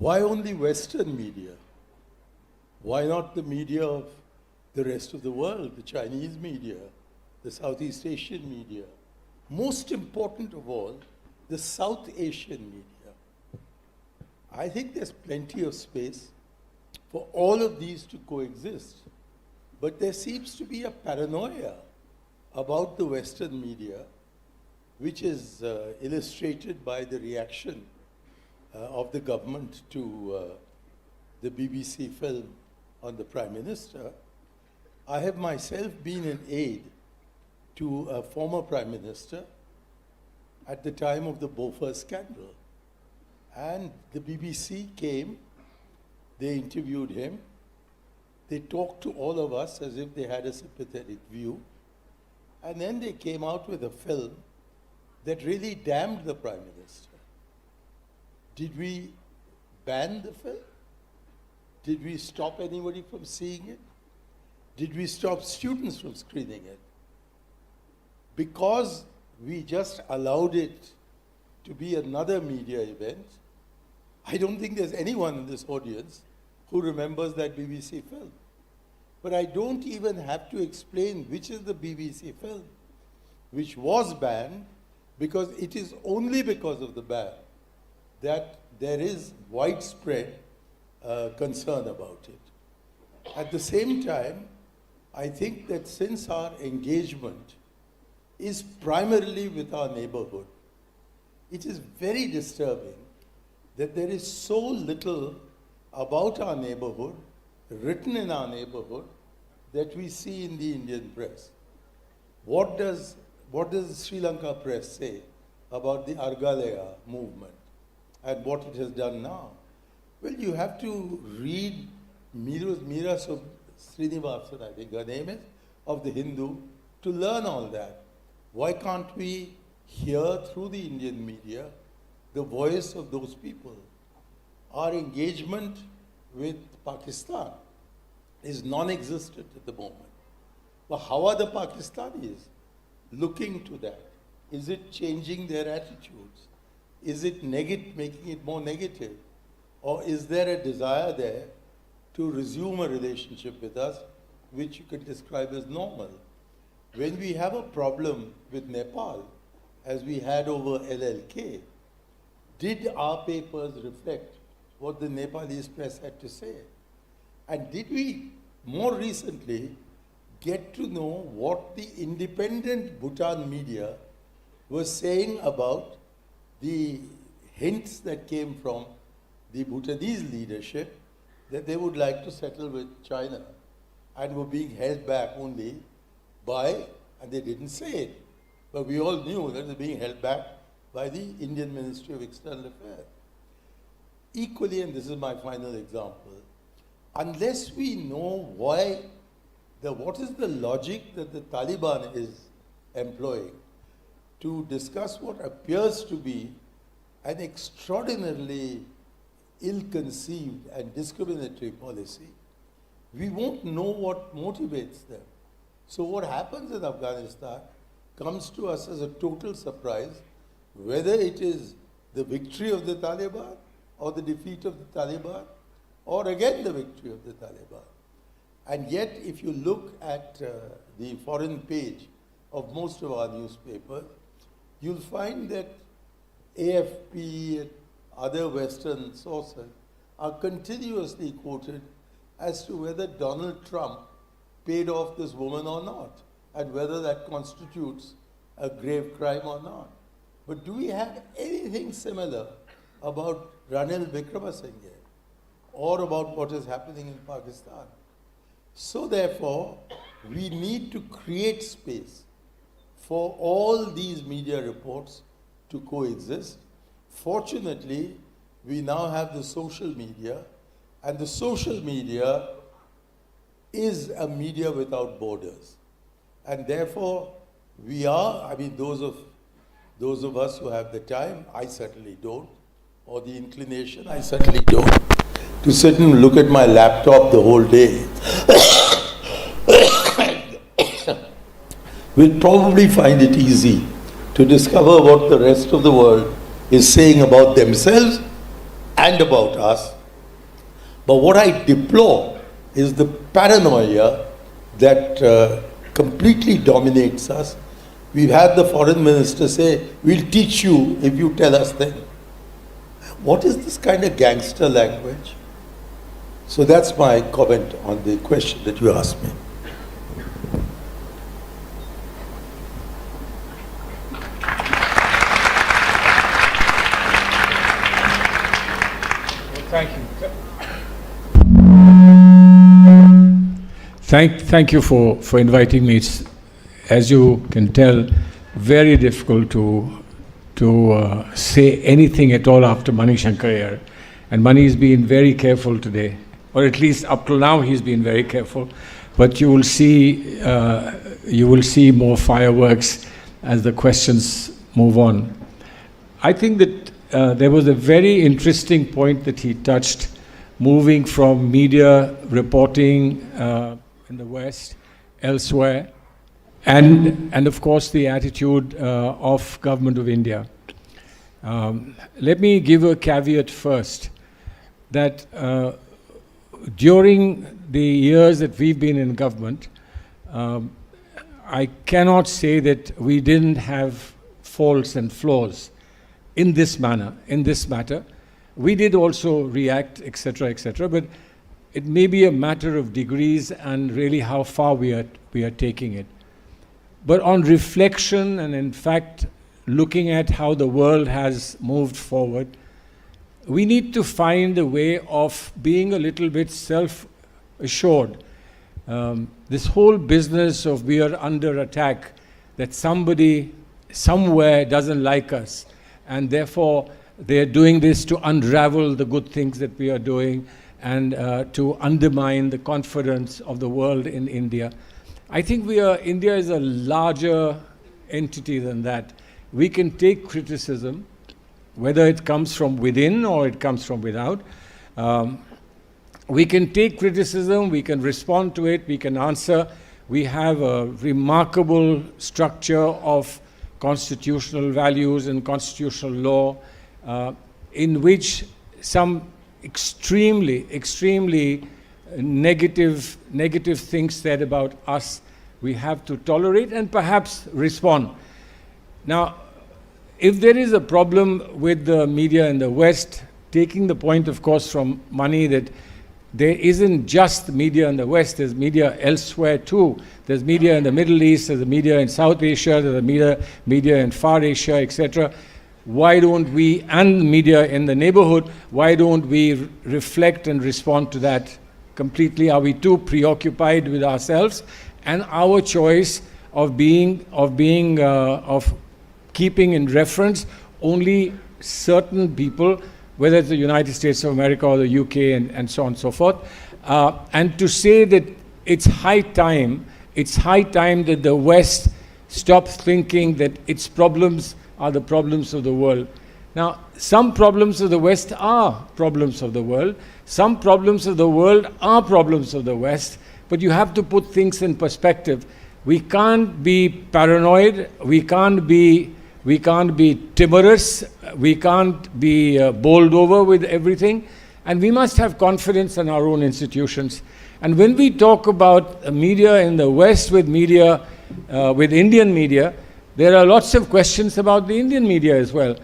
Why only Western media? Why not the media of the rest of the world, the Chinese media, the Southeast Asian media? Most important of all, the South Asian media. I think there's plenty of space for all of these to coexist. But there seems to be a paranoia about the Western media, which is illustrated by the reaction of the government to the BBC film on the Prime Minister. I have myself been an aide to a former Prime Minister at the time of the Beaufort scandal. And the BBC came, they interviewed him, they talked to all of us as if they had a sympathetic view, and then they came out with a film that really damned the Prime Minister. Did we ban the film? Did we stop anybody from seeing it? Did we stop students from screening it? Because we just allowed it to be another media event, I don't think there's anyone in this audience who remembers that BBC film. But I don't even have to explain which is the BBC film, which was banned, because it is only because of the ban that there is widespread concern about it. At the same time, I think that since our engagement is primarily with our neighborhood, it is very disturbing that there is so little about our neighborhood, written in our neighborhood, that we see in the Indian press. What does the Sri Lanka press say about the Argalaya movement and what it has done now? Well, you have to read Meera Srinivasan, I think her name is, of the Hindu, to learn all that. Why can't we hear through the Indian media the voice of those people? Our engagement with Pakistan is non-existent at the moment. But how are the Pakistanis looking to that? Is it changing their attitudes? Is it making it more negative? Or is there a desire there to resume a relationship with us, which you can describe as normal? When we have a problem with Nepal, as we had over LLK, did our papers reflect what the Nepalese press had to say? And did we, more recently, get to know what the independent Bhutan media was saying about the hints that came from the Bhutanese leadership that they would like to settle with China and were being held back only by, and they didn't say it, but we all knew that it was being held back by the Indian Ministry of External Affairs. Equally, and this is my final example, unless we know what is the logic that the Taliban is employing to discuss what appears to be an extraordinarily ill-conceived and discriminatory policy, we won't know what motivates them. So what happens in Afghanistan comes to us as a total surprise, whether it is the victory of the Taliban or the defeat of the Taliban, or again the victory of the Taliban. And yet, if you look at the foreign page of most of our newspapers, you'll find that AFP and other Western sources are continuously quoted as to whether Donald Trump paid off this woman or not, and whether that constitutes a grave crime or not. But do we have anything similar about Ranil Wickremesinghe or about what is happening in Pakistan? So therefore, we need to create space for all these media reports to coexist. Fortunately, we now have the social media, and the social media is a media without borders. And therefore, we are, I mean, those of us who have the time, I certainly don't, or the inclination, I certainly don't, to sit and look at my laptop the whole day, will probably find it easy to discover what the rest of the world is saying about themselves and about us. But what I deplore is the paranoia that completely dominates us. We've had the foreign minister say, we'll teach you if you tell us then. What is this kind of gangster language? So that's my comment on the question that you asked me. Thank you. Thank you for inviting me. It's, as you can tell, very difficult to say anything at all after Mani Shankar here. And Mani's been very careful today, or at least up till now he's been very careful. But you will see more fireworks as the questions move on. I think that there was a very interesting point that he touched, moving from media reporting in the West, elsewhere, and of course the attitude of Government of India. Let me give a caveat first, that during the years that we've been in government, I cannot say that we didn't have faults and flaws in this matter. We did also react, etc., but it may be a matter of degrees and really how far we are taking it. But on reflection, and in fact looking at how the world has moved forward, we need to find a way of being a little bit self-assured. This whole business of we are under attack, that somebody somewhere doesn't like us, and therefore they're doing this to unravel the good things that we are doing and to undermine the confidence of the world in India. I think India is a larger entity than that. We can take criticism, whether it comes from within or it comes from without. We can take criticism, we can respond to it, we can answer. We have a remarkable structure of constitutional values and constitutional law in which some extremely negative things said about us, we have to tolerate and perhaps respond. Now, if there is a problem with the media in the West, taking the point, of course, from Mani, that there isn't just media in the West, there's media elsewhere too. There's media in the Middle East, there's media in South Asia, there's media in Far Asia, etc. Why don't we, and media in the neighborhood, why don't we reflect and respond to that completely? Are we too preoccupied with ourselves and our choice of keeping in reference only certain people, whether it's the United States of America or the UK and so on and so forth, and to say that it's high time that the West stops thinking that its problems are the problems of the world. Now, some problems of the West are problems of the world. Some problems of the world are problems of the West. But you have to put things in perspective. We can't be paranoid. We can't be timorous. We can't be bowled over with everything. And we must have confidence in our own institutions. And when we talk about media in the West with Indian media, there are lots of questions about the Indian media as well.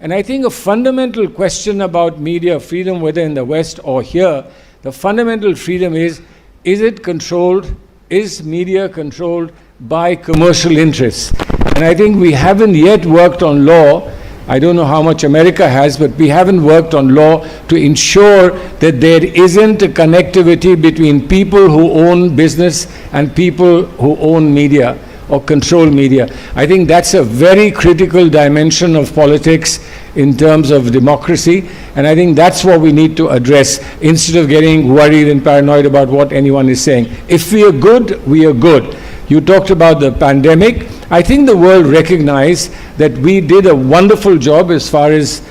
And I think a fundamental question about media freedom, whether in the West or here, the fundamental freedom is it controlled, is media controlled by commercial interests? And I think we haven't yet worked on law. I don't know how much America has, but we haven't worked on law to ensure that there isn't a connectivity between people who own business and people who own media or control media. I think that's a very critical dimension of politics in terms of democracy, and I think that's what we need to address instead of getting worried and paranoid about what anyone is saying. If we are good, we are good. You talked about the pandemic. I think the world recognized that we did a wonderful job as far as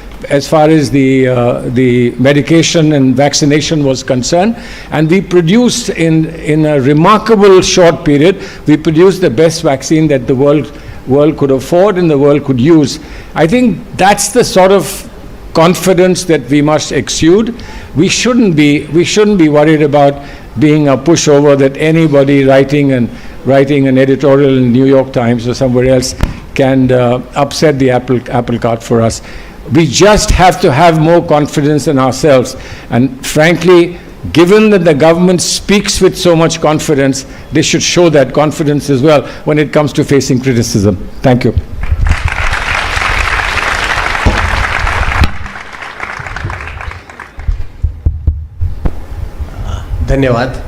the medication and vaccination was concerned, and we produced in a remarkable short period, we produced the best vaccine that the world could afford and the world could use. I think that's the sort of confidence that we must exude. We shouldn't be worried about being a pushover that anybody writing an editorial in New York Times or somewhere else can upset the apple cart for us. We just have to have more confidence in ourselves. And frankly, given that the government speaks with so much confidence, they should show that confidence as well when it comes to facing criticism. Thank you. Dhanyavad.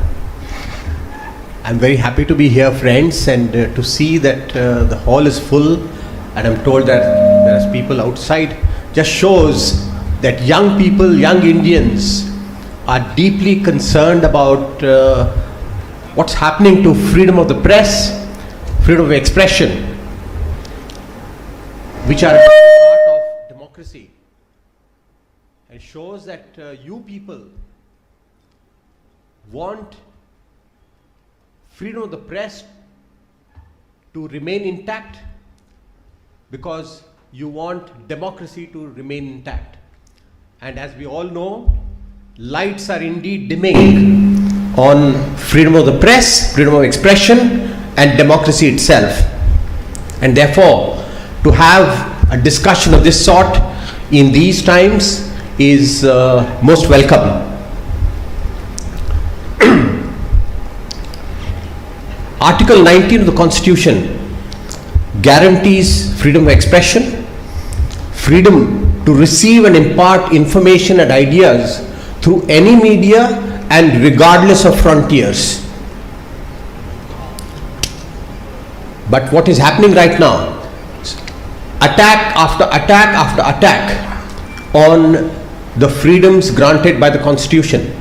I'm very happy to be here, friends, and to see that the hall is full, and I'm told that there are people outside. Just shows that young people, young Indians, are deeply concerned about what's happening to freedom of the press, freedom of expression, which are a part of democracy. And shows that you people want freedom of the press to remain intact because you want democracy to remain intact. And as we all know, lights are indeed dimming on freedom of the press, freedom of expression, and democracy itself. And therefore, to have a discussion of this sort in these times is most welcome. Article 19 of the Constitution guarantees freedom of expression, freedom to receive and impart information and ideas through any media and regardless of frontiers. But what is happening right now? Attack after attack after attack on the freedoms granted by the Constitution.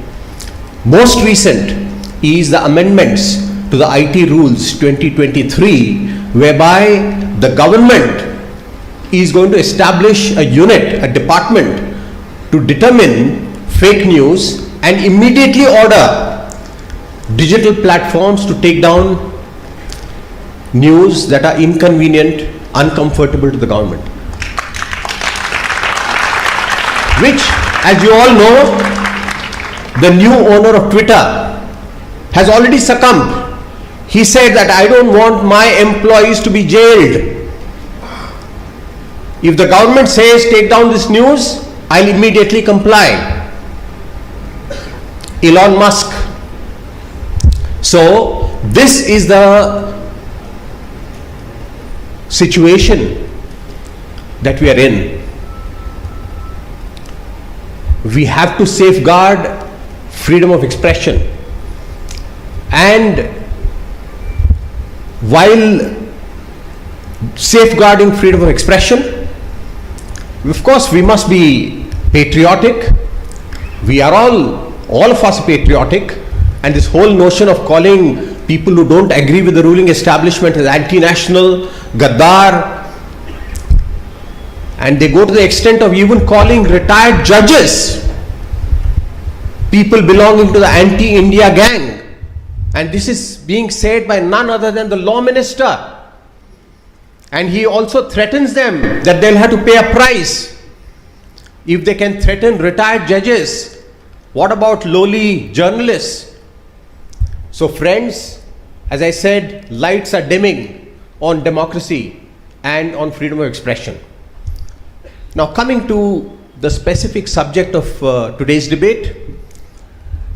Most recent is the amendments to the IT rules 2023, whereby the government is going to establish a unit, a department, to determine fake news and immediately order digital platforms to take down news that are inconvenient, uncomfortable to the government. Which, as you all know, the new owner of Twitter has already succumbed. He said that I don't want my employees to be jailed. If the government says take down this news, I'll immediately comply. Elon Musk. So this is the situation that we are in. We have to safeguard freedom of expression, and while safeguarding freedom of expression, of course we must be patriotic. We are all of us patriotic, and this whole notion of calling people who don't agree with the ruling establishment as anti-national, Gaddar, and they go to the extent of even calling retired judges people belonging to the anti-India gang. And this is being said by none other than the law minister. And he also threatens them that they'll have to pay a price if they can threaten retired judges. What about lowly journalists? So friends, as I said, lights are dimming on democracy and on freedom of expression. Now coming to the specific subject of today's debate,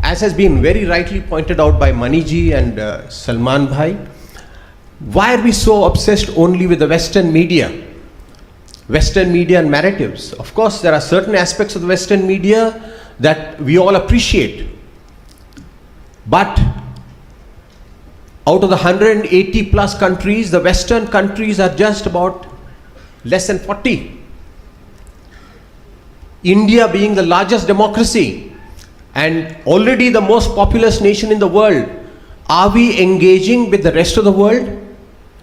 as has been very rightly pointed out by Maniji and Salman Bhai, why are we so obsessed only with the Western media and narratives? Of course, there are certain aspects of the Western media that we all appreciate. But out of the 180 plus countries, the Western countries are just about less than 40. India being the largest democracy and already the most populous nation in the world, are we engaging with the rest of the world?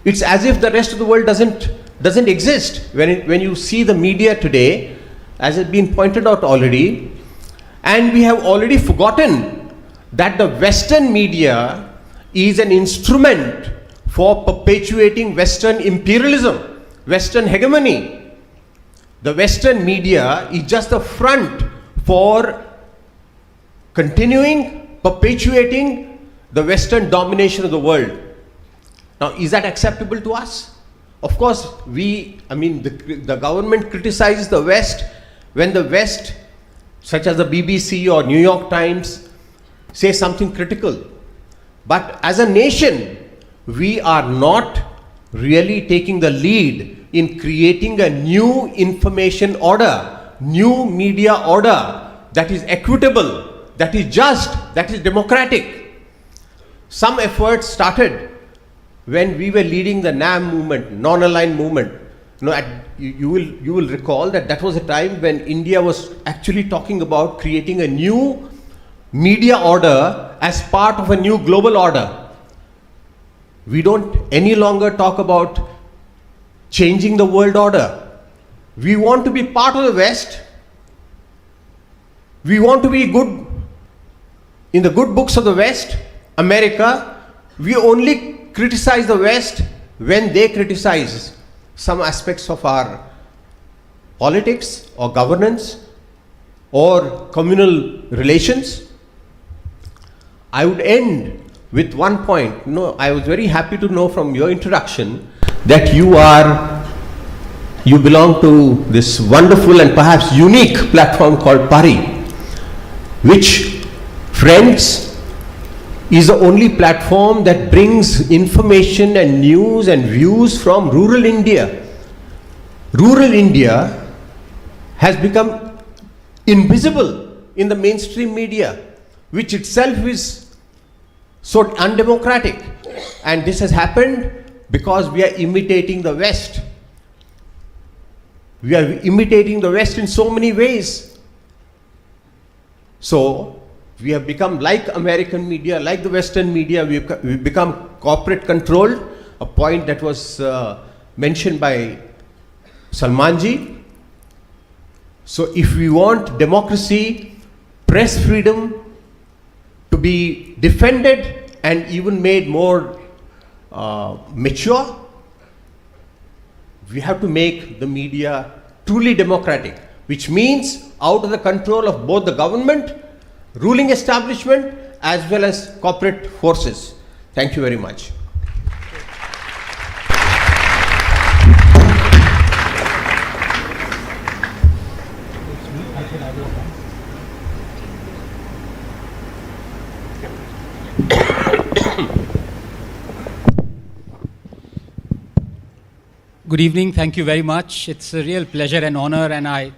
It's as if the rest of the world doesn't exist. When you see the media today, as has been pointed out already, and we have already forgotten that the Western media is an instrument for perpetuating Western imperialism, Western hegemony. the Western media is just the front for continuing, perpetuating the Western domination of the world. Now, is that acceptable to us? Of course, the government criticizes the West when the West, such as the BBC or New York Times, say something critical. But as a nation, we are not really taking the lead in creating a new information order, new media order that is equitable, that is just, that is democratic. Some efforts started when we were leading the NAM movement, non-aligned movement. You will recall that was a time when India was actually talking about creating a new media order as part of a new global order. We don't any longer talk about changing the world order. We want to be part of the West. We want to be good in the good books of the West, America. We only criticize the West when they criticize some aspects of our politics or governance or communal relations. I would end with one point. I was very happy to know from your introduction that you belong to this wonderful and perhaps unique platform called Pari, which, friends, is the only platform that brings information and news and views from rural India. Rural India has become invisible in the mainstream media, which itself is so undemocratic. And this has happened because we are imitating the West. We are imitating the West in so many ways. So, we have become like American media, like the Western media. We've become corporate controlled, a point that was mentioned by Salmanji. So if we want democracy, press freedom to be defended and even made more mature, we have to make the media truly democratic, which means out of the control of both the government, ruling establishment, as well as corporate forces. Thank you very much. Good evening. Thank you very much. It's a real pleasure and honor, and I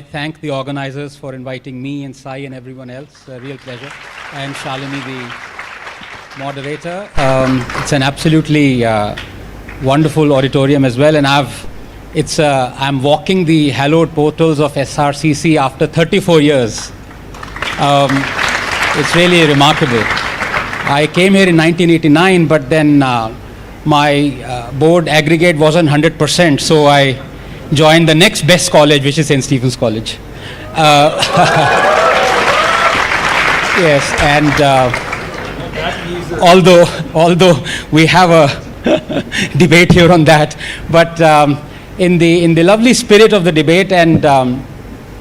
thank the organizers for inviting me and Sai and everyone else. A real pleasure. And Shalini, the moderator. It's an absolutely wonderful auditorium as well, and I'm walking the hallowed portals of SRCC after 34 years. It's really remarkable. I came here in 1989, but then my board aggregate wasn't 100%, so I joined the next best college, which is St. Stephen's College. Yes, and although we have a debate here on that, but in the lovely spirit of the debate, and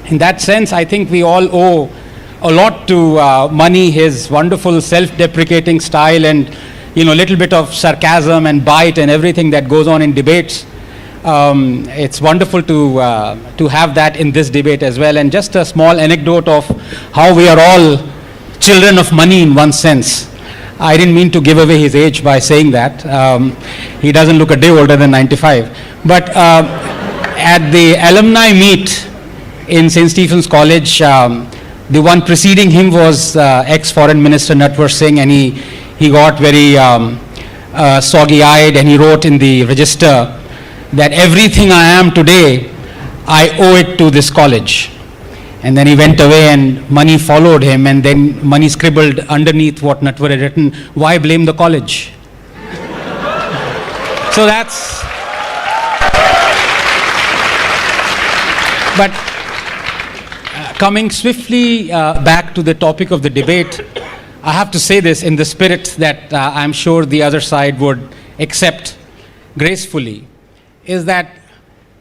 in that sense, I think we all owe a lot to Mani, his wonderful self-deprecating style, and little bit of sarcasm and bite and everything that goes on in debates. It's wonderful to have that in this debate as well. And just a small anecdote of how we are all children of money in one sense. I didn't mean to give away his age by saying that. He doesn't look a day older than 95. But at the alumni meet in St. Stephen's College, the one preceding him was ex-Foreign Minister Natwar Singh, and he got very soggy-eyed, and he wrote in the register that everything I am today, I owe it to this college. And then he went away, and Mani followed him, and then Mani scribbled underneath what Natwar had written, "Why blame the college?" So that's... But coming swiftly back to the topic of the debate, I have to say this in the spirit that I'm sure the other side would accept gracefully, is that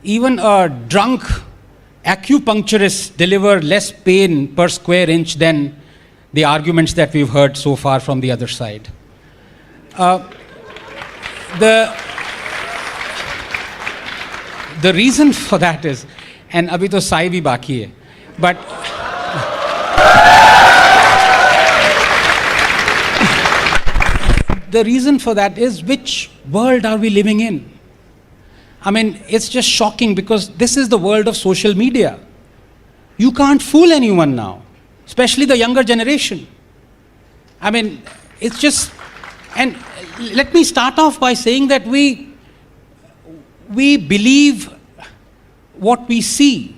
even a drunk acupuncturists deliver less pain per square inch than the arguments that we've heard so far from the other side. The reason for that is, and abhi to sai bhi baki hai, but the reason for that is, which world are we living in? I mean, it's just shocking because this is the world of social media. You can't fool anyone now, especially the younger generation. I mean, it's just, and let me start off by saying that we believe what we see,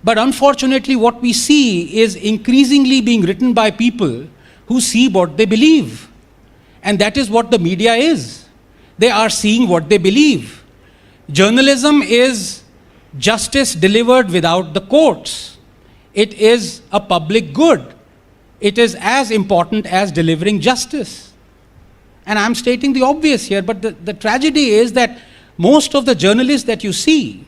but unfortunately what we see is increasingly being written by people who see what they believe. And that is what the media is. They are seeing what they believe. Journalism is justice delivered without the courts. It is a public good. It is as important as delivering justice. And I'm stating the obvious here, but the tragedy is that most of the journalists that you see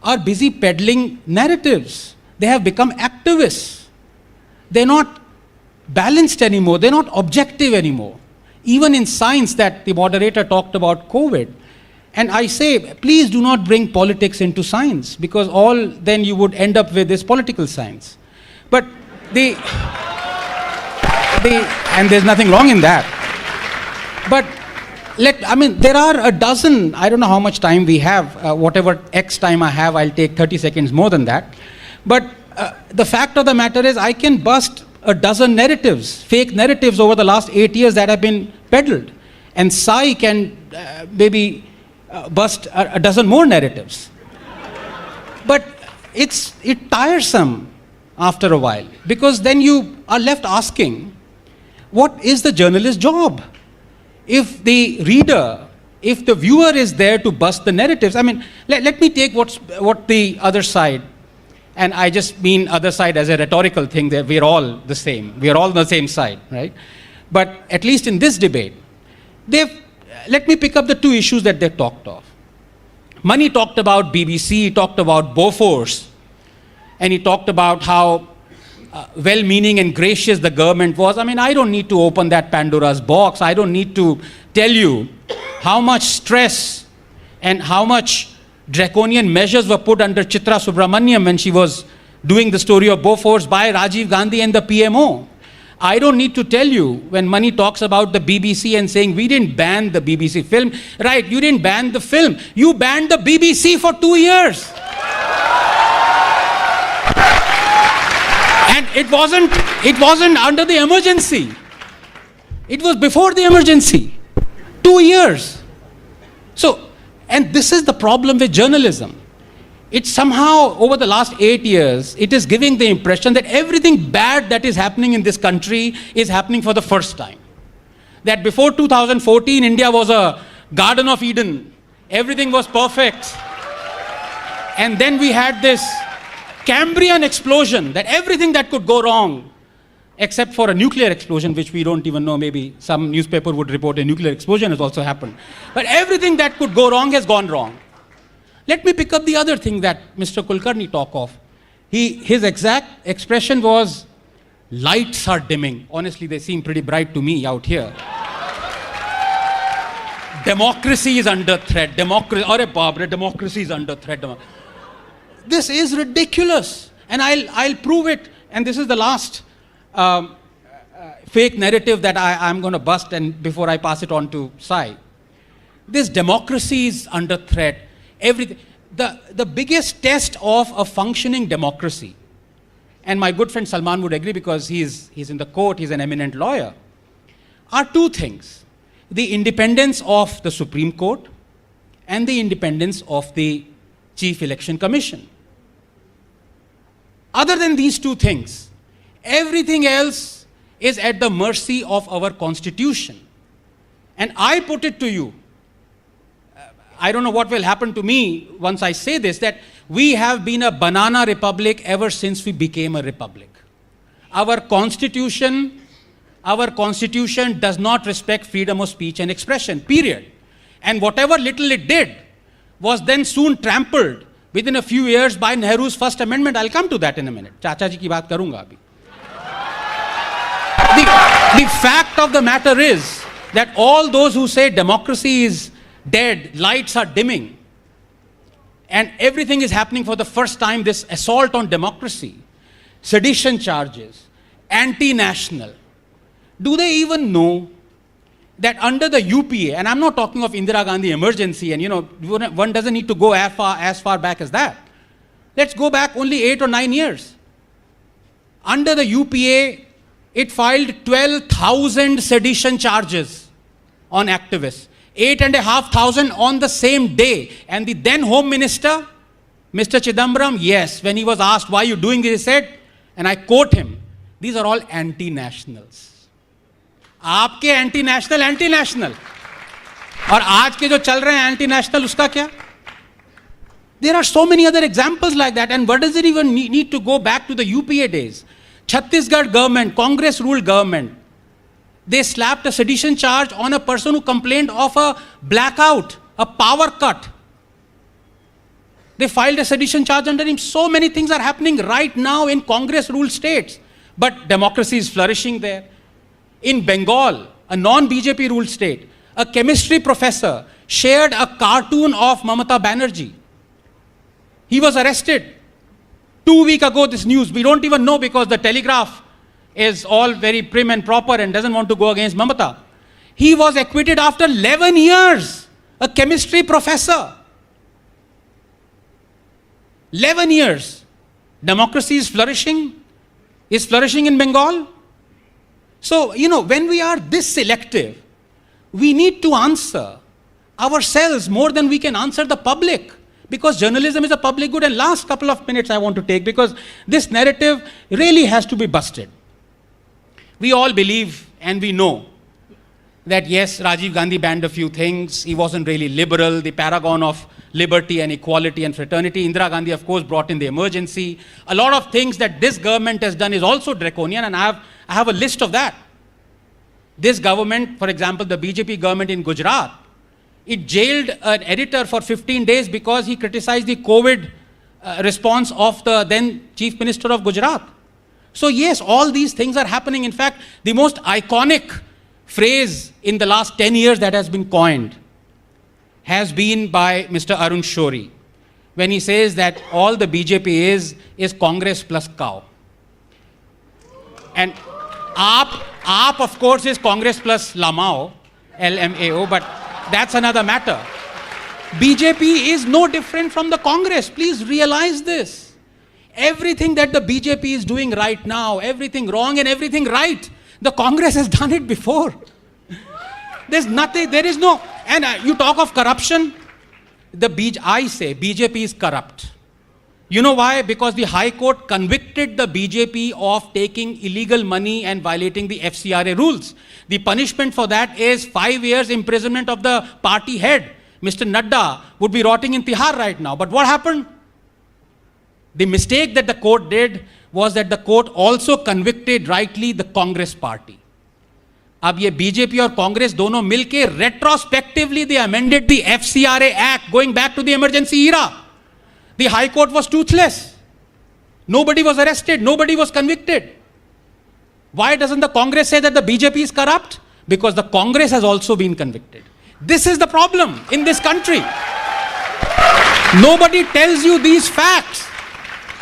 are busy peddling narratives. They have become activists. They're not balanced anymore. They're not objective anymore. Even in science, that the moderator talked about COVID. And I say, please do not bring politics into science, because all then you would end up with is political science. But and there's nothing wrong in that. But there are a dozen, I don't know how much time we have, whatever X time I have, I'll take 30 seconds more than that. But the fact of the matter is, I can bust a dozen narratives, fake narratives over the last 8 years that have been peddled. And Sai can maybe bust a dozen more narratives. But it's tiresome after a while, because then you are left asking, what is the journalist's job? If the reader, if the viewer is there to bust the narratives, let me take what the other side, and I just mean other side as a rhetorical thing, that we're all the same. We're all on the same side, right? But at least in this debate, let me pick up the two issues that they talked of. Mani talked about BBC, he talked about Bofors, and he talked about how well-meaning and gracious the government was. I don't need to open that Pandora's box. I don't need to tell you how much stress and how much draconian measures were put under Chitra Subramaniam when she was doing the story of Bofors by Rajiv Gandhi and the PMO. I don't need to tell you when Mani talks about the BBC and saying, we didn't ban the BBC film. Right, you didn't ban the film. You banned the BBC for 2 years. And it wasn't under the emergency. It was before the emergency. 2 years. So, and this is the problem with journalism. It's somehow, over the last 8 years, it is giving the impression that everything bad that is happening in this country is happening for the first time. That before 2014, India was a Garden of Eden. Everything was perfect. And then we had this Cambrian explosion, that everything that could go wrong, except for a nuclear explosion, which we don't even know, maybe some newspaper would report a nuclear explosion has also happened. But everything that could go wrong has gone wrong. Let me pick up the other thing that Mr. Kulkarni talked of. His exact expression was, lights are dimming. Honestly, they seem pretty bright to me out here. Democracy is under threat. Democracy is under threat. This is ridiculous. And I'll prove it. And this is the last fake narrative that I'm going to bust, and before I pass it on to Sai. This democracy is under threat. Everything. The biggest test of a functioning democracy, and my good friend Salman would agree because he's in the court, he's an eminent lawyer, are two things. The independence of the Supreme Court and the independence of the Chief Election Commission. Other than these two things, everything else is at the mercy of our constitution. And I put it to you, I don't know what will happen to me once I say this, that we have been a banana republic ever since we became a republic. Our constitution does not respect freedom of speech and expression, period. And whatever little it did was then soon trampled within a few years by Nehru's first amendment. I'll come to that in a minute. Chacha ji ki baat karunga abhi. The fact of the matter is that all those who say democracy is dead, lights are dimming, and everything is happening for the first time, this assault on democracy, sedition charges, anti-national. Do they even know that under the UPA, and I'm not talking of Indira Gandhi emergency, and one doesn't need to go as far back as that. Let's go back only 8 or 9 years. Under the UPA, it filed 12,000 sedition charges on activists. 8,500 on the same day. And the then Home Minister, Mr. Chidambaram, yes, when he was asked, why are you doing this, he said, and I quote him, these are all anti-nationals. आपके anti-national. और आज के जो चल रहे हैं anti-national, उसका क्या? There are so many other examples like that. And what does it even need to go back to the UPA days? Chhattisgarh government, Congress-ruled government, they slapped a sedition charge on a person who complained of a blackout, a power cut. They filed a sedition charge under him. So many things are happening right now in Congress-ruled states. But democracy is flourishing there. In Bengal, a non-BJP ruled state, a chemistry professor shared a cartoon of Mamata Banerjee. He was arrested. 2 weeks ago, this news, we don't even know because the Telegraph is all very prim and proper and doesn't want to go against Mamata. He was acquitted after 11 years, a chemistry professor. 11 years. Democracy is flourishing in Bengal. So, when we are this selective, we need to answer ourselves more than we can answer the public. Because journalism is a public good. And last couple of minutes I want to take, because this narrative really has to be busted. We all believe and we know that yes, Rajiv Gandhi banned a few things. He wasn't really liberal, the paragon of liberty and equality and fraternity. Indira Gandhi, of course, brought in the emergency. A lot of things that this government has done is also draconian, and I have a list of that. This government, for example, the BJP government in Gujarat, it jailed an editor for 15 days because he criticized the COVID response of the then Chief Minister of Gujarat. So yes, all these things are happening. In fact, the most iconic phrase in the last 10 years that has been coined has been by Mr. Arun Shourie, when he says that all the BJP is Congress plus cow. And Aap of course is Congress plus Lamao, LMAO, but that's another matter. BJP is no different from the Congress. Please realize this. Everything that the BJP is doing right now, everything wrong and everything right, the Congress has done it before. There's nothing, there is no, and you talk of corruption, I say BJP is corrupt. You know why? Because the High Court convicted the BJP of taking illegal money and violating the FCRA rules. The punishment for that is 5 years imprisonment of the party head. Mr. Nadda would be rotting in Tihar right now. But what happened? The mistake that the court did was that the court also convicted rightly the Congress party. अब ये BJP और Congress दोनों मिलके retrospectively they amended the FCRA Act going back to the emergency era. The High Court was toothless. Nobody was arrested. Nobody was convicted. Why doesn't the Congress say that the BJP is corrupt? Because the Congress has also been convicted. This is the problem in this country. Nobody tells you these facts.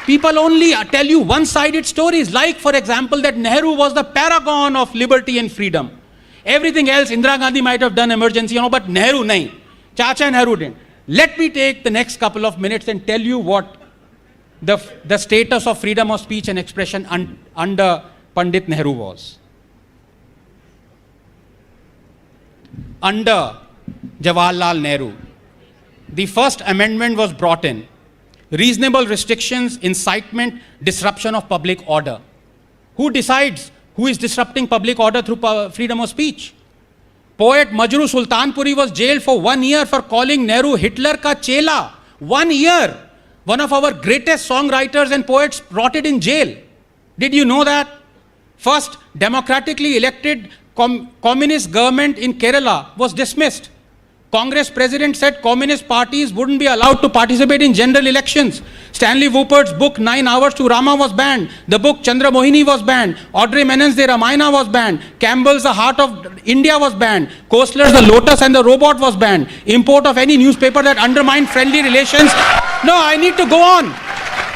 People only tell you one-sided stories, like, for example, that Nehru was the paragon of liberty and freedom. Everything else, Indira Gandhi might have done emergency, but Nehru nahi. Chacha Nehru didn't. Let me take the next couple of minutes and tell you what the status of freedom of speech and expression under Pandit Nehru was. Under Jawaharlal Nehru, the first amendment was brought in. Reasonable restrictions, incitement, disruption of public order. Who decides who is disrupting public order through freedom of speech? Poet Majru Sultanpuri was jailed for 1 year for calling Nehru Hitler ka chela. 1 year. One of our greatest songwriters and poets rotted in jail. Did you know that? First democratically elected communist government in Kerala was dismissed. Congress president said communist parties wouldn't be allowed to participate in general elections. Stanley Woopert's book 9 Hours to Rama was banned. The book Chandra Mohini was banned. Audrey Menon's The Ramayana was banned. Campbell's The Heart of India was banned. Koestler's The Lotus and the Robot was banned. Import of any newspaper that undermined friendly relations. No, I need to go on.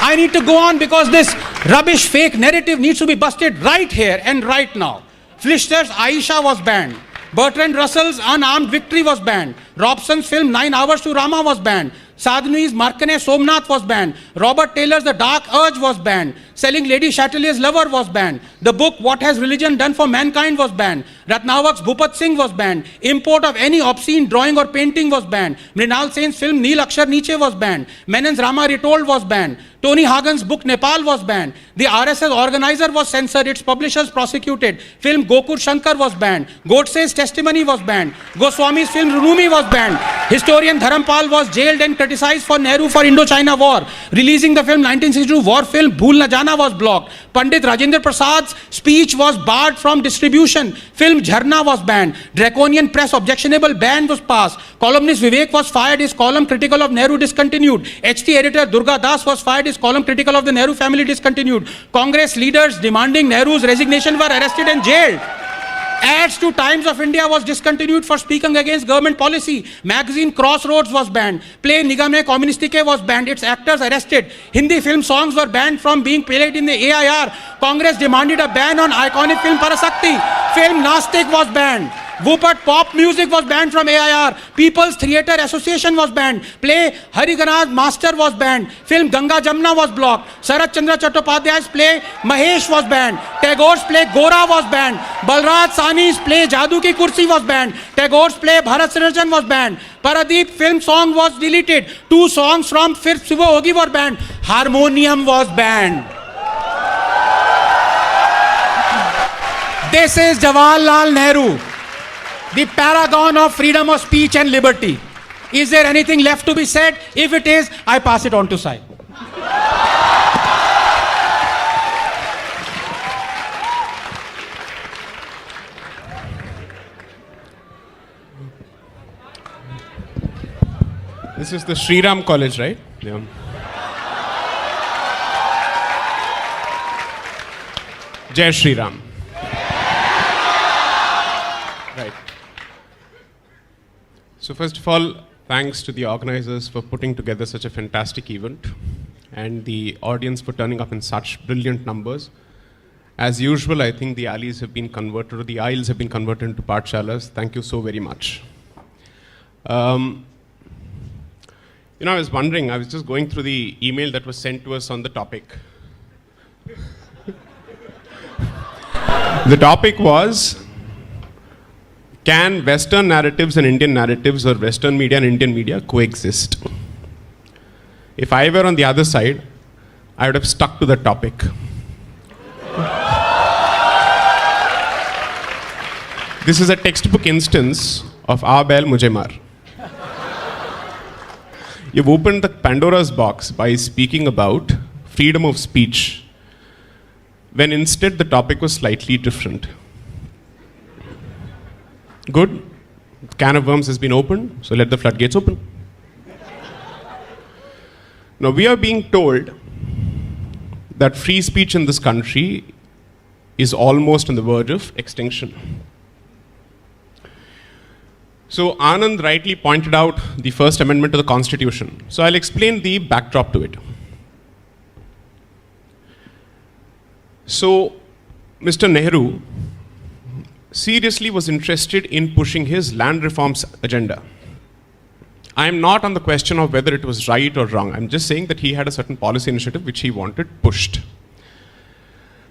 I need to go on because this rubbish fake narrative needs to be busted right here and right now. Flischter's Aisha was banned. Bertrand Russell's Unarmed Victory was banned. Robson's film 9 Hours to Rama was banned. Sadhnui's Markane Somnath was banned. Robert Taylor's The Dark Urge was banned. Selling Lady Chatelier's Lover was banned. The book What Has Religion Done for Mankind was banned. Ratnavak's Bhupat Singh was banned. Import of any obscene drawing or painting was banned. Mrinal Sen's film Neel Akshar Niche was banned. Menon's Rama Retold was banned. Tony Hagen's book Nepal was banned. The RSS organizer was censored, its publishers prosecuted. Film Gokur Shankar was banned. Godse's testimony was banned. Goswami's film Runumi was banned. Historian Dharampal was jailed and criticized for Nehru for Indo-China War. Releasing the film 1962 war film Bhool Na Jana was blocked. Pandit Rajendra Prasad's speech was barred from distribution. Film Jharna was banned. Draconian press objectionable ban was passed. Columnist Vivek was fired. His column critical of Nehru discontinued. HT editor Durga Das was fired. His column critical of the Nehru family discontinued. Congress leaders demanding Nehru's resignation were arrested and jailed. Ads to Times of India was discontinued for speaking against government policy. Magazine Crossroads was banned. Play Nigame Communistike was banned. Its actors arrested. Hindi film songs were banned from being played in the AIR. Congress demanded a ban on iconic film Parasakti. Film Nastik was banned. Woopert pop music was banned from AIR. People's Theatre Association was banned. Play Hariganaz Master was banned. Film Ganga Jamna was blocked. Sarat Chandra Chattopadhyay's play Mahesh was banned. Tagore's play Gora was banned. Balraj Sahni's play Jadoo Ki Kursi was banned. Tagore's play Bharat Srajan was banned. Paradeep film song was deleted. 2 songs from Phir Subah Hogi were banned. Harmonium was banned. This is Jawaharlal Nehru, the paragon of freedom of speech and liberty. Is there anything left to be said? If it is, I pass it on to Sai. This is the Sri Ram College, right? Yeah. Jai Sri Ram. Right. So first of all, thanks to the organizers for putting together such a fantastic event and the audience for turning up in such brilliant numbers. As usual, I think the alleys have been converted, or the aisles have been converted into pathshalas. Thank you so very much. You know, I was wondering, I was just going through the email that was sent to us on the topic. The topic was, can Western narratives and Indian narratives, or Western media and Indian media coexist? If I were on the other side, I would have stuck to that topic. This is a textbook instance of Aa Bail Mujhe Maar. You've opened the Pandora's box by speaking about freedom of speech, when instead the topic was slightly different. Good. The can of worms has been opened, so let the floodgates open. Now we are being told that free speech in this country is almost on the verge of extinction. So Anand rightly pointed out the First Amendment to the Constitution. So I'll explain the backdrop to it. So Mr. Nehru seriously was interested in pushing his land reforms agenda. I am not on the question of whether it was right or wrong. I'm just saying that he had a certain policy initiative which he wanted pushed.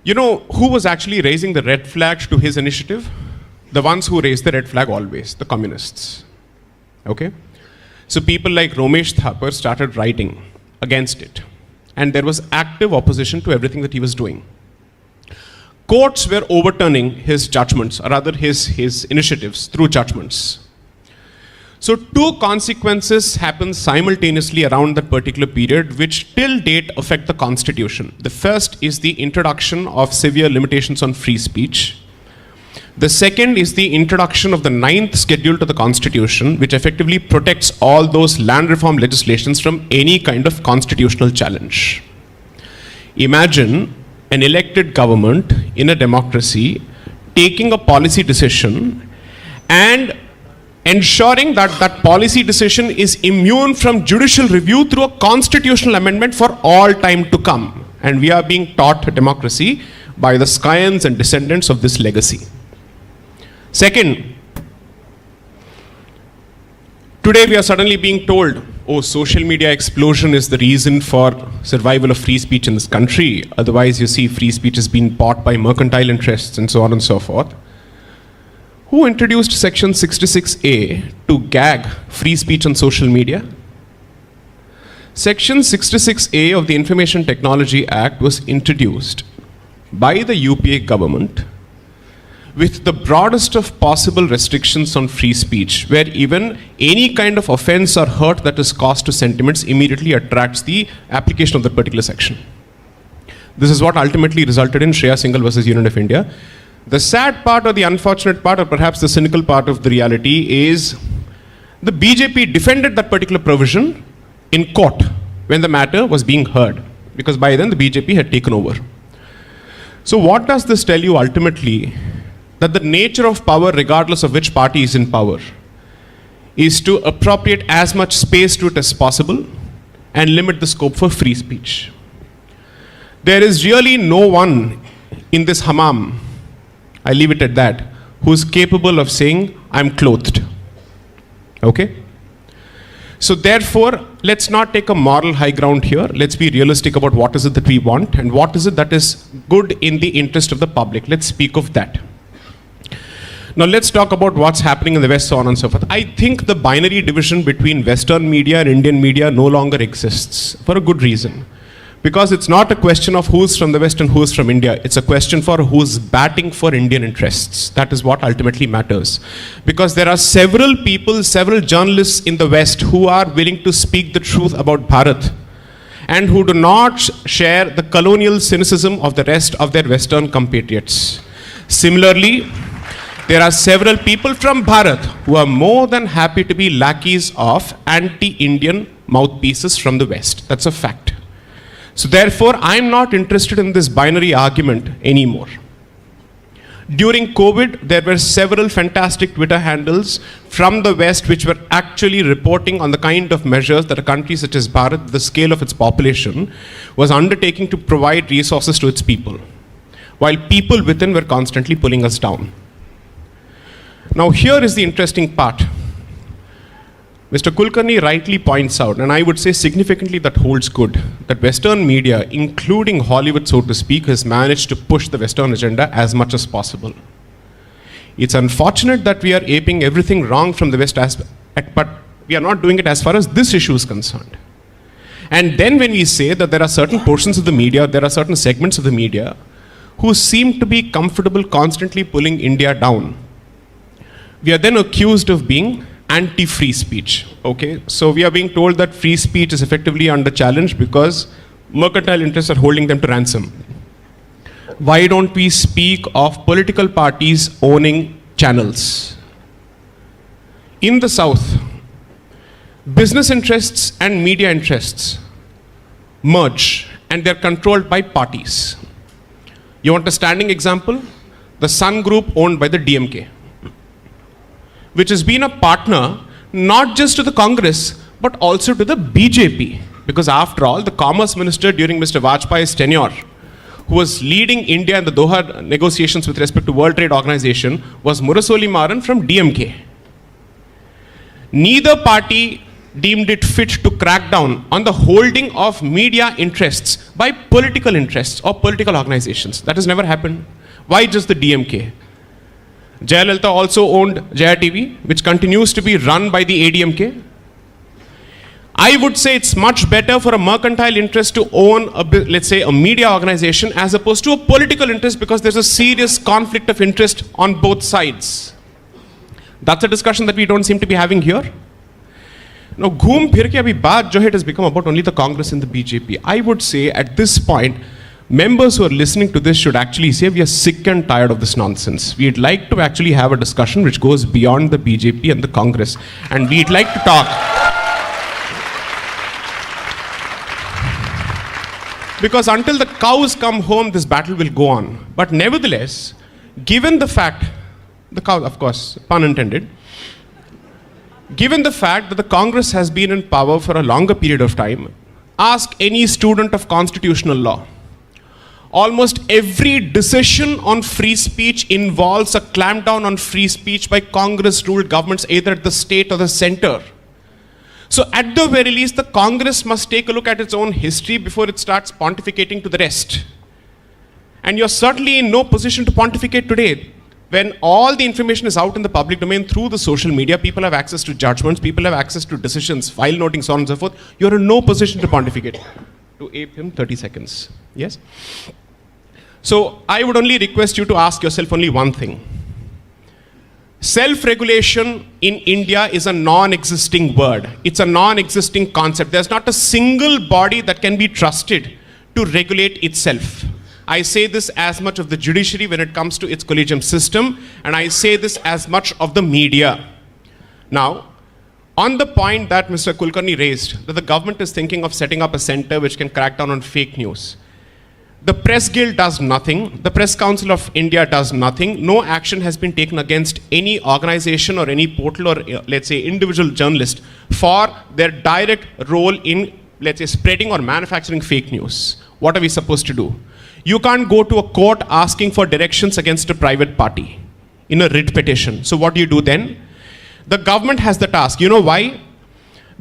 You know who was actually raising the red flag to his initiative? The ones who raised the red flag always, the communists. Okay? So people like Romesh Thapar started writing against it. And there was active opposition to everything that he was doing. Courts were overturning his judgments, or rather his initiatives through judgments. So 2 consequences happened simultaneously around that particular period, which till date affect the Constitution. The first is the introduction of severe limitations on free speech. The second is the introduction of the 9th schedule to the Constitution, which effectively protects all those land reform legislations from any kind of constitutional challenge. Imagine an elected government in a democracy taking a policy decision and ensuring that that policy decision is immune from judicial review through a constitutional amendment for all time to come. And we are being taught democracy by the scions and descendants of this legacy. Second, today we are suddenly being told, oh, social media explosion is the reason for survival of free speech in this country. Otherwise, you see free speech has been bought by mercantile interests and so on and so forth. Who introduced Section 66A to gag free speech on social media? Section 66A of the Information Technology Act was introduced by the UPA government with the broadest of possible restrictions on free speech, where even any kind of offense or hurt that is caused to sentiments immediately attracts the application of that particular section. This is what ultimately resulted in Shreya Singhal versus Union of India. The sad part or the unfortunate part or perhaps the cynical part of the reality is the BJP defended that particular provision in court when the matter was being heard, because by then the BJP had taken over. So what does this tell you ultimately? That the nature of power, regardless of which party is in power, is to appropriate as much space to it as possible and limit the scope for free speech. There is really no one in this hammam, I leave it at that, who is capable of saying, I'm clothed. Okay? So therefore, let's not take a moral high ground here. Let's be realistic about what is it that we want and what is it that is good in the interest of the public. Let's speak of that. Now let's talk about what's happening in the West, so on and so forth. I think the binary division between Western media and Indian media no longer exists for a good reason. Because it's not a question of who's from the West and who's from India. It's a question for who's batting for Indian interests. That is what ultimately matters. Because there are several people, several journalists in the West who are willing to speak the truth about Bharat and who do not share the colonial cynicism of the rest of their Western compatriots. Similarly, there are several people from Bharat who are more than happy to be lackeys of anti-Indian mouthpieces from the West. That's a fact. So therefore, I'm not interested in this binary argument anymore. During COVID, there were several fantastic Twitter handles from the West which were actually reporting on the kind of measures that a country such as Bharat, the scale of its population, was undertaking to provide resources to its people, while people within were constantly pulling us down. Now here is the interesting part. Mr. Kulkarni rightly points out, and I would say significantly that holds good, that Western media, including Hollywood so to speak, has managed to push the Western agenda as much as possible. It's unfortunate that we are aping everything wrong from the West but we are not doing it as far as this issue is concerned. And then when we say that there are certain portions of the media, there are certain segments of the media who seem to be comfortable constantly pulling India down, we are then accused of being anti-free speech. Okay, so we are being told that free speech is effectively under challenge because mercantile interests are holding them to ransom. Why don't we speak of political parties owning channels? In the South, business interests and media interests merge and they're controlled by parties. You want a standing example? The Sun Group owned by the DMK, which has been a partner not just to the Congress, but also to the BJP. Because after all, the Commerce Minister during Mr. Vajpayee's tenure, who was leading India in the Doha negotiations with respect to World Trade Organization, was Murasoli Maran from DMK. Neither party deemed it fit to crack down on the holding of media interests by political interests or political organizations. That has never happened. Why just the DMK? Jayalalitha also owned Jaya TV, which continues to be run by the ADMK. I would say it's much better for a mercantile interest to own, let's say, a media organization as opposed to a political interest, because there's a serious conflict of interest on both sides. That's a discussion that we don't seem to be having here. Now, ghoom phir ke abhi baat jo hai, it has become about only the Congress and the BJP. I would say at this point, members who are listening to this should actually say we are sick and tired of this nonsense. We'd like to actually have a discussion which goes beyond the BJP and the Congress. And we'd like to talk. Because until the cows come home, this battle will go on. But nevertheless, given the fact, the cow, of course, pun intended, given the fact that the Congress has been in power for a longer period of time, ask any student of constitutional law. Almost every decision on free speech involves a clampdown on free speech by Congress-ruled governments, either at the state or the center. So at the very least, the Congress must take a look at its own history before it starts pontificating to the rest. And you're certainly in no position to pontificate today. When all the information is out in the public domain through the social media, people have access to judgments, people have access to decisions, file noting, so on and so forth. You're in no position to pontificate. To ape him, 30 seconds. Yes? So I would only request you to ask yourself only one thing. Self-regulation in India is a non-existing word. It's a non-existing concept. There's not a single body that can be trusted to regulate itself. I say this as much of the judiciary when it comes to its collegium system, and I say this as much of the media. Now, on the point that Mr. Kulkarni raised, that the government is thinking of setting up a center which can crack down on fake news. The Press Guild does nothing. The Press Council of India does nothing. No action has been taken against any organization or any portal or, let's say, individual journalist for their direct role in, let's say, spreading or manufacturing fake news. What are we supposed to do? You can't go to a court asking for directions against a private party in a writ petition. So what do you do then? The government has the task. You know why?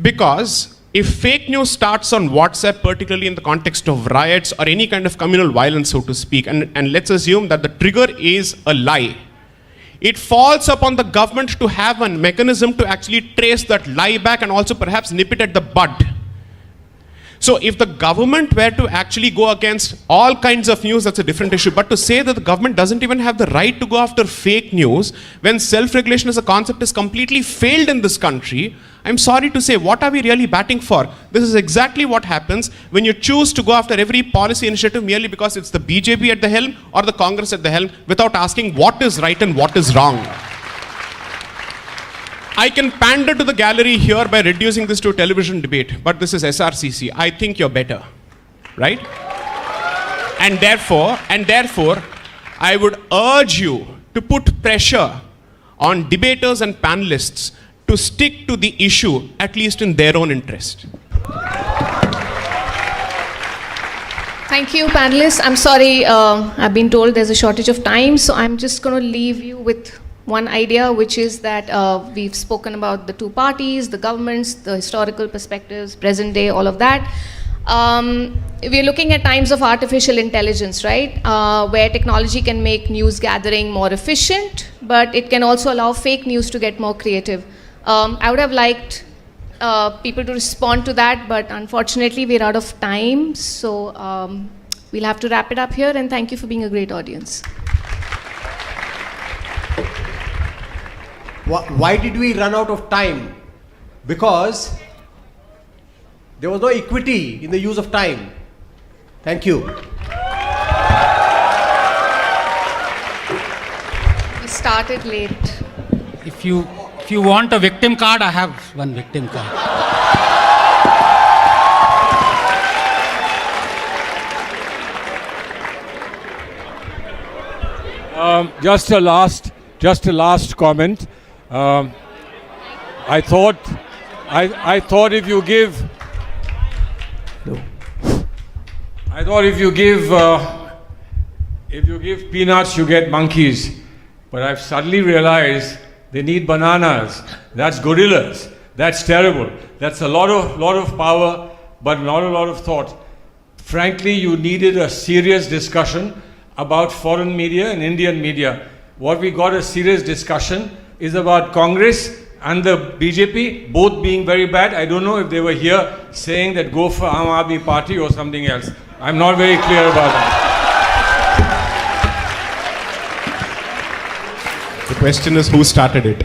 Because if fake news starts on WhatsApp, particularly in the context of riots or any kind of communal violence, so to speak, and let's assume that the trigger is a lie, it falls upon the government to have a mechanism to actually trace that lie back and also perhaps nip it at the bud. So if the government were to actually go against all kinds of news, that's a different issue. But to say that the government doesn't even have the right to go after fake news when self-regulation as a concept is completely failed in this country, I'm sorry to say, what are we really batting for? This is exactly what happens when you choose to go after every policy initiative merely because it's the BJP at the helm or the Congress at the helm without asking what is right and what is wrong. I can pander to the gallery here by reducing this to a television debate, but this is SRCC. I think you're better, right? And therefore, I would urge you to put pressure on debaters and panelists to stick to the issue, at least in their own interest. Thank you, panelists. I'm sorry, I've been told there's a shortage of time, so I'm just going to leave you with one idea, which is that we've spoken about the two parties, the governments, the historical perspectives, present day, all of that. We're looking at times of artificial intelligence, right? Where technology can make news gathering more efficient, but it can also allow fake news to get more creative. I would have liked people to respond to that, but unfortunately we're out of time, so we'll have to wrap it up here, and thank you for being a great audience. Why did we run out of time? Because there was no equity in the use of time. Thank you. We started late. If you want a victim card, I have one victim card. Just a last comment. I thought if you give peanuts, you get monkeys. But I've suddenly realized they need bananas. That's gorillas. That's terrible. That's a lot of power, but not a lot of thought. Frankly, you needed a serious discussion about foreign media and Indian media. What we got a serious discussion is about Congress and the BJP, both being very bad. I don't know if they were here saying that go for Aam Aadmi Party or something else. I'm not very clear about that. The question is who started it?